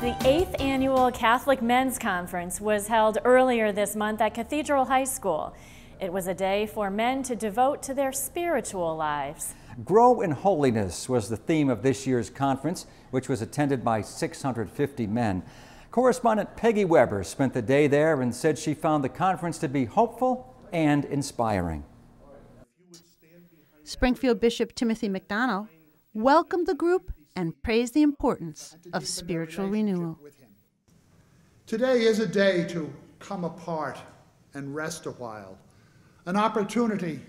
The 8th Annual Catholic Men's Conference was held earlier this month at Cathedral High School. It was a day for men to devote to their spiritual lives. Grow in Holiness was the theme of this year's conference, which was attended by 650 men. Correspondent Peggy Weber spent the day there and said she found the conference to be hopeful and inspiring. Springfield Bishop Timothy McDonnell welcomed the group and praised the importance of spiritual renewal. Today is a day to come apart and rest a while, an opportunity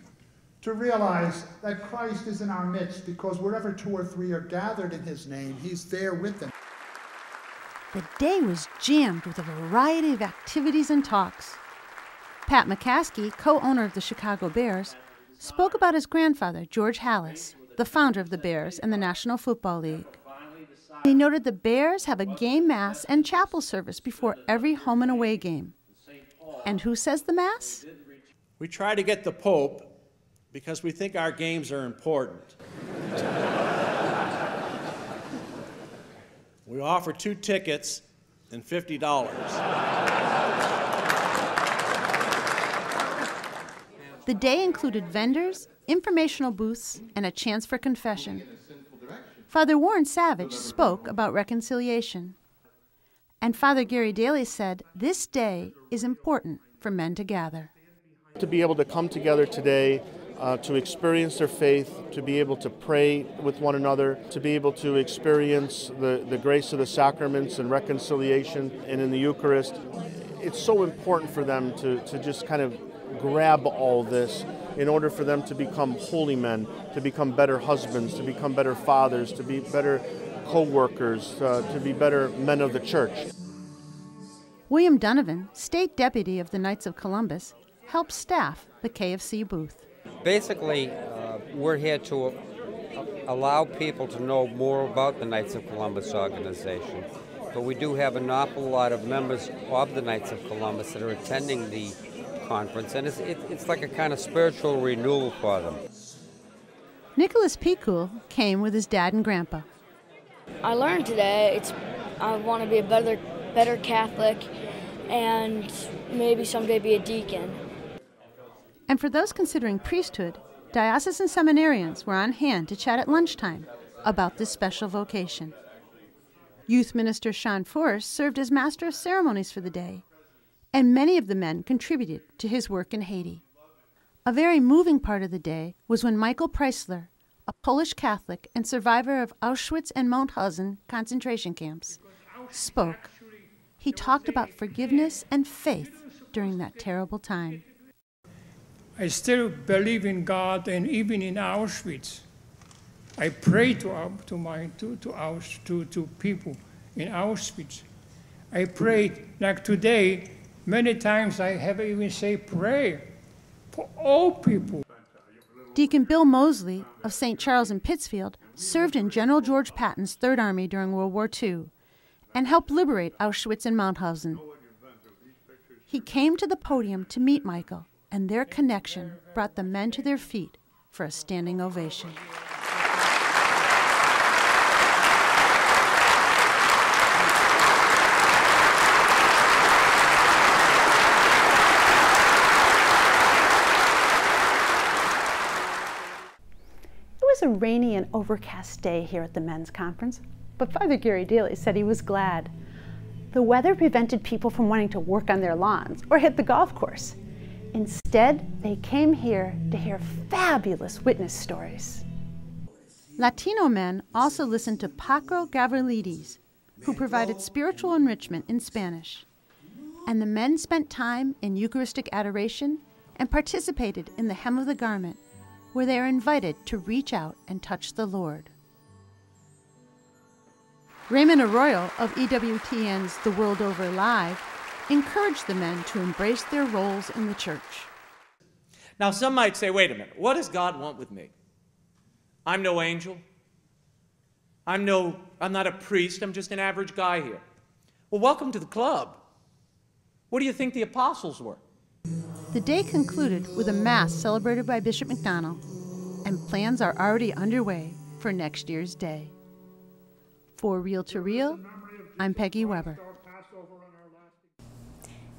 to realize that Christ is in our midst, because wherever 2 or 3 are gathered in His name, He's there with them. The day was jammed with a variety of activities and talks. Pat McCaskey, co-owner of the Chicago Bears, spoke about his grandfather, George Halas, the founder of the Bears and the National Football League. He noted the Bears have a game mass and chapel service before every home and away game. And who says the mass? We try to get the Pope because we think our games are important. We offer 2 tickets and $50. The day included vendors, informational booths, and a chance for confession. Father Warren Savage spoke about reconciliation. And Father Gary Daly said this day is important for men to gather. To be able to come together today, to experience their faith, to be able to pray with one another, to be able to experience the grace of the sacraments and reconciliation and in the Eucharist. It's so important for them to just kind of grab all this in order for them to become holy men, to become better husbands, to become better fathers, to be better co-workers, to be better men of the church. William Donovan, State Deputy of the Knights of Columbus, helped staff the KFC booth. Basically, we're here to allow people to know more about the Knights of Columbus organization. But we do have an awful lot of members of the Knights of Columbus that are attending the conference, and it's like a kind of spiritual renewal for them. NICOLAS PIKUL came with his dad and grandpa. I learned today I want to be a better Catholic and maybe someday be a deacon. And for those considering priesthood, diocesan seminarians were on hand to chat at lunchtime about this special vocation. Youth Minister Sean Forrest served as Master of Ceremonies for the day, and many of the men contributed to his work in Haiti. A very moving part of the day was when Michael Preisler, a Polish Catholic and survivor of Auschwitz and Mauthausen concentration camps, spoke. He talked about forgiveness and faith during that terrible time. I still believe in God, and even in Auschwitz, I pray to people in Auschwitz. I prayed, like today, many times I have even say pray for all people. Deacon Bill Mosley of St. Charles in Pittsfield served in General George Patton's Third Army during World War II and helped liberate Auschwitz and Mauthausen. He came to the podium to meet Michael, and their connection brought the men to their feet for a standing ovation. It was a rainy and overcast day here at the men's conference, but Father Gary Daly said he was glad. The weather prevented people from wanting to work on their lawns or hit the golf course. Instead, they came here to hear fabulous witness stories. Latino men also listened to Paco Gavrilides, who provided spiritual enrichment in Spanish. And the men spent time in Eucharistic adoration and participated in the hem of the garment, where they are invited to reach out and touch the Lord. Raymond Arroyo of EWTN's The World Over Live encouraged the men to embrace their roles in the church. Now, some might say, wait a minute, what does God want with me? I'm no angel. I'm not a priest. I'm just an average guy here. Well, welcome to the club. What do you think the apostles were? The day concluded with a mass celebrated by Bishop McDonnell, and plans are already underway for next year's day. For Reel to Reel, I'm Peggy Weber.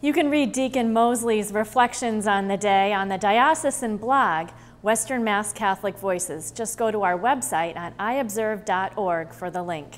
You can read Deacon Mosley's reflections on the day on the Diocesan blog, Western Mass Catholic Voices. Just go to our website on iobserve.org for the link.